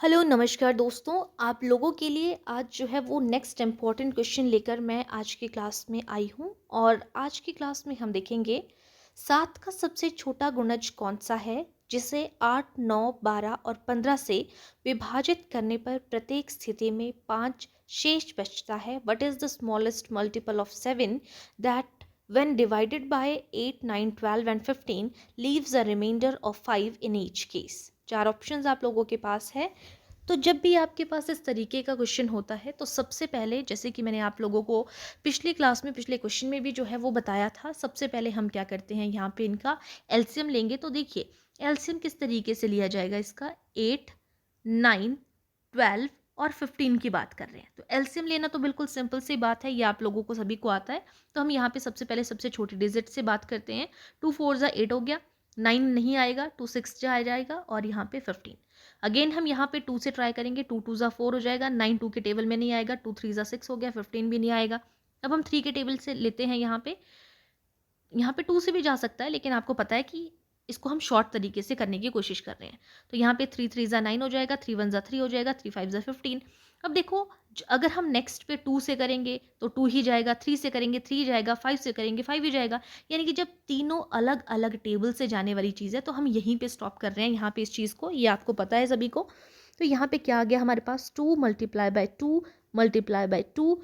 Hello नमस्कार दोस्तों। आप लोगों के लिए आज जो है वो नेक्स्ट इम्पॉर्टेंट क्वेश्चन लेकर मैं आज की क्लास में आई हूँ। और आज की क्लास में हम देखेंगे 7 का सबसे छोटा गुणज कौन सा है जिसे 8, 9, 12 और 15 से विभाजित करने पर प्रत्येक स्थिति में 5 शेष बचता है। What is the smallest multiple of 7 that when divided by 8, 9, 12 and 15 leaves a remainder of 5 in each case। चार ऑप्शंस आप लोगों के पास है। तो जब भी आपके पास इस तरीके का क्वेश्चन होता है तो सबसे पहले, जैसे कि मैंने आप लोगों को पिछली क्लास में पिछले क्वेश्चन में भी जो है वो बताया था, सबसे पहले हम क्या करते हैं, यहाँ पे इनका एलसीएम लेंगे। तो देखिए एलसीएम किस तरीके से लिया जाएगा इसका। 8, 9, 12 और 15 की बात कर रहे हैं तो एलसीएम लेना तो बिल्कुल सिंपल सी बात है, ये आप लोगों को सभी को आता है। तो हम यहाँ पे सबसे पहले सबसे छोटी डिजिट से बात करते हैं। 2 4 ज़ा 8 हो गया, 9 नहीं आएगा, 2 6 जा आ जाएगा और यहाँ पे 15। अगेन हम यहाँ पे 2 से ट्राई करेंगे, 2 2 ज़ा 4 हो जाएगा, 9 2 के टेबल में नहीं आएगा, 2 3 ज़ा 6 हो गया, 15 भी नहीं आएगा। अब हम 3 के टेबल से लेते हैं, यहाँ पे 2 से भी जा सकता है लेकिन आपको पता है कि इसको हम शॉर्ट तरीके से करने की कोशिश कर रहे हैं। तो यहाँ पे 3 3 ज़ा 9 हो जाएगा, 3 1 ज़ा 3 हो जाएगा, 3 5 ज़ा 15। अब देखो अगर हम नेक्स्ट पे 2 से करेंगे तो 2 ही जाएगा, 3 से करेंगे 3 जाएगा, 5 से करेंगे 5 ही जाएगा। यानी कि जब तीनों अलग अलग टेबल से जाने वाली चीज़ है तो हम यहीं पे स्टॉप कर रहे हैं, यहाँ पे इस चीज़ को, ये आपको पता है सभी को। तो यहाँ पे क्या आ गया हमारे पास, 2 मल्टीप्लाई बाय 2 मल्टीप्लाई बाय 2,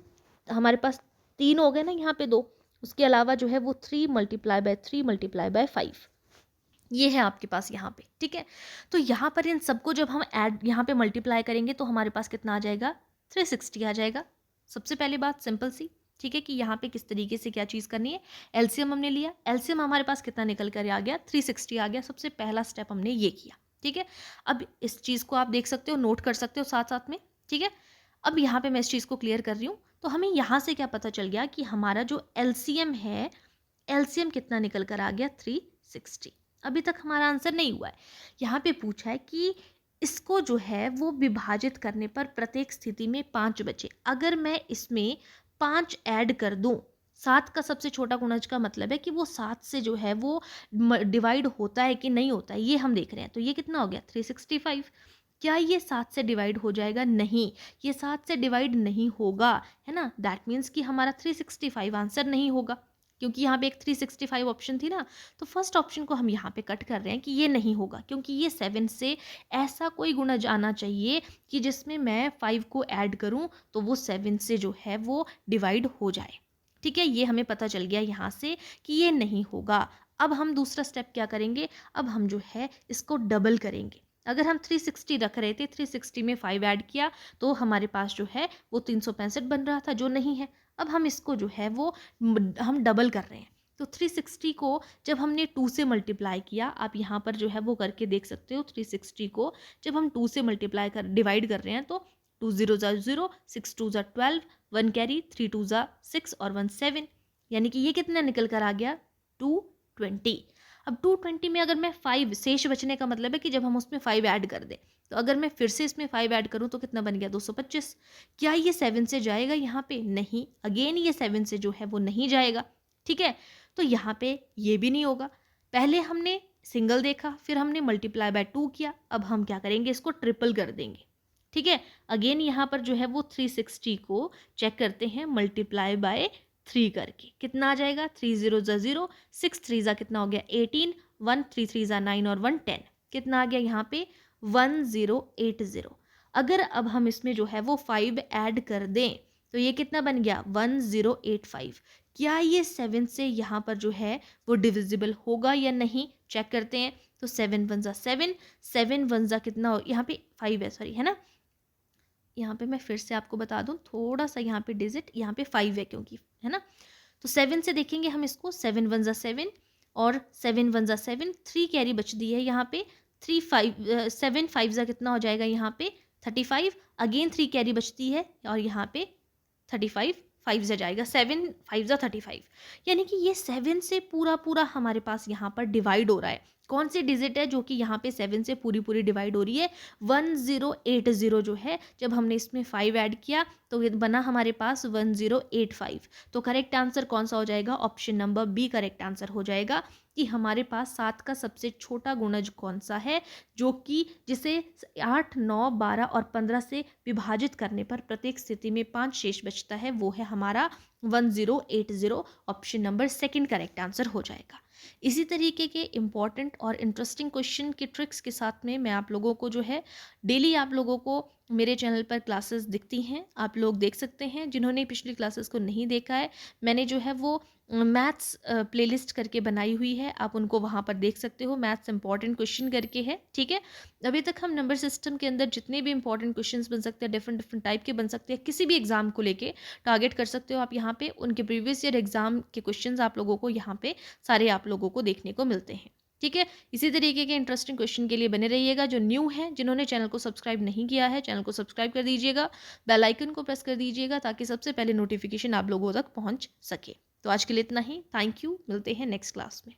हमारे पास 3 हो गए ना यहाँ पे 2। उसके अलावा जो है वो 3 मल्टीप्लाई बाय 3 मल्टीप्लाई बाय 5, ये है आपके पास यहाँ पे। ठीक है, तो यहाँ पर इन सबको जब हम ऐड यहाँ पे मल्टीप्लाई करेंगे तो हमारे पास कितना आ जाएगा, 360 आ जाएगा। सबसे पहली बात सिंपल सी, ठीक है, कि यहाँ पे किस तरीके से क्या चीज़ करनी है। एलसीएम हमने लिया, एलसीएम हमारे पास कितना निकल कर आ गया, 360 आ गया। सबसे पहला स्टेप हमने ये किया। ठीक है, अब इस चीज़ को आप देख सकते हो, नोट कर सकते हो साथ साथ में। ठीक है, अब यहाँ पे मैं इस चीज़ को क्लियर कर रही हूँ। तो हमें यहाँ से क्या पता चल गया कि हमारा जो एलसीएम है, एलसीएम कितना निकल कर आ गया, 360। अभी तक हमारा आंसर नहीं हुआ है। यहाँ पे पूछा है कि इसको जो है वो विभाजित करने पर प्रत्येक स्थिति में 5 बचे। अगर मैं इसमें 5 ऐड कर दूं, 7 का सबसे छोटा गुणज का मतलब है कि वो 7 से जो है वो डिवाइड होता है कि नहीं होता है, ये हम देख रहे हैं। तो ये कितना हो गया, 365। क्या ये 7 से डिवाइड हो जाएगा? नहीं, ये 7 से डिवाइड नहीं होगा, है ना। दैट मीन्स कि हमारा 365 आंसर नहीं होगा, क्योंकि यहाँ पे एक 365 ऑप्शन थी ना। तो फर्स्ट ऑप्शन को हम यहाँ पे कट कर रहे हैं कि ये नहीं होगा, क्योंकि ये 7 से ऐसा कोई गुणज आना चाहिए कि जिसमें मैं 5 को ऐड करूँ तो वो 7 से जो है वो डिवाइड हो जाए। ठीक है, ये हमें पता चल गया यहाँ से कि ये नहीं होगा। अब हम दूसरा स्टेप क्या करेंगे, अब हम जो है इसको डबल करेंगे। अगर हम 360 रख रहे थे, 360 में 5 ऐड किया तो हमारे पास जो है वो 365 बन रहा था, जो नहीं है। अब हम इसको जो है वो हम डबल कर रहे हैं। तो 360 को जब हमने 2 से मल्टीप्लाई किया, आप यहाँ पर जो है वो करके देख सकते हो। 360 को जब हम 2 से मल्टीप्लाई कर डिवाइड कर रहे हैं तो 2 0 ज़ा 0, 6 2 ज़ा 12, 1 कैरी, 3 2 ज़ा 6 और 1 7। यानी कि ये कितना निकल कर आ गया, 220। अब 220 में अगर मैं 5 शेष बचने का मतलब है कि जब हम उसमें 5 ऐड कर दें, तो अगर मैं फिर से इसमें 5 ऐड करूं तो कितना बन गया, 225। क्या ये 7 से जाएगा यहाँ पे? नहीं, अगेन ये 7 से जो है वो नहीं जाएगा। ठीक है, तो यहाँ पे ये भी नहीं होगा। पहले हमने सिंगल देखा, फिर हमने मल्टीप्लाई बाय 2 किया, अब हम क्या करेंगे, इसको ट्रिपल कर देंगे। ठीक है, अगेन यहाँ पर जो है वो 360 को चेक करते हैं मल्टीप्लाई बाय 3 करके, कितना आ जाएगा, 3 0 ज़ा 0, 6 3 ज़ा कितना हो गया, 18, 1 3 3 ज़ा 9 और 1 10, कितना आ गया यहाँ पे, 1080। अगर अब हम इसमें जो है वो 5 ऐड कर दें तो ये कितना बन गया, 1085। क्या ये 7 से यहाँ पर जो है वो डिविजिबल होगा या नहीं, चेक करते हैं। तो 7 1 ज़ा 7, 7 1 ज़ा कितना हो, यहाँ पे 5 है, सॉरी, है ना। यहाँ पे मैं फिर से आपको बता दूं, थोड़ा सा यहाँ पे डिजिट, यहाँ पे 5 है क्योंकि, है ना। तो 7 से देखेंगे हम इसको, 7 1 ज़ा 7 और 7 1 ज़ा 7, 3 कैरी बचती है यहाँ पे, 3 5 7 5 ज़ा कितना हो जाएगा यहाँ पे, 35। अगेन 3 कैरी बचती है और यहाँ पे 35 5 ज़ा जाएगा, 7 5 ज़ा 35। यानी कि ये 7 से पूरा पूरा हमारे पास यहाँ पर डिवाइड हो रहा है। कौन सी डिजिट है जो कि यहाँ पे 7 से पूरी पूरी डिवाइड हो रही है? 1080 जो है, जब हमने इसमें 5 ऐड किया तो ये बना हमारे पास 1085। तो करेक्ट आंसर कौन सा हो जाएगा? Option number B correct answer हो जाएगा कि हमारे पास 7 का सबसे छोटा गुणज कौन सा है, जो कि जिसे 8, 9, 12 और 15 से विभाजित करने पर प्रत्येक स्थिति में 5 शेष बचता है, वो है हमारा 1080। Option number second correct answer हो जाएगा। इसी तरीके के इम्पॉर्टेंट और इंटरेस्टिंग क्वेश्चन के ट्रिक्स के साथ में मैं आप लोगों को जो है डेली आप लोगों को मेरे चैनल पर क्लासेस दिखती हैं, आप लोग देख सकते हैं। जिन्होंने पिछली क्लासेस को नहीं देखा है, मैंने जो है वो मैथ्स प्लेलिस्ट करके बनाई हुई है, आप उनको वहाँ पर देख सकते हो। मैथ्स इंपॉर्टेंट क्वेश्चन करके है, ठीक है। अभी तक हम नंबर सिस्टम के अंदर जितने भी इंपॉर्टेंट क्वेश्चंस बन सकते हैं, डिफरेंट डिफरेंट टाइप के बन सकते हैं, किसी भी एग्जाम को लेके टारगेट कर सकते हो आप यहाँ पे। उनके प्रीवियस ईयर एग्जाम के क्वेश्चंस आप लोगों को यहाँ पे सारे आप लोगों को देखने को मिलते हैं, ठीक है। इसी तरीके के इंटरेस्टिंग क्वेश्चन के लिए बने रहिएगा। जो न्यू है, जिन्होंने चैनल को सब्सक्राइब नहीं किया है, चैनल को सब्सक्राइब कर दीजिएगा, बेल आइकन को प्रेस कर दीजिएगा ताकि सबसे पहले नोटिफिकेशन आप लोगों तक पहुंच सके। तो आज के लिए इतना ही। थैंक यू, मिलते हैं नेक्स्ट क्लास में।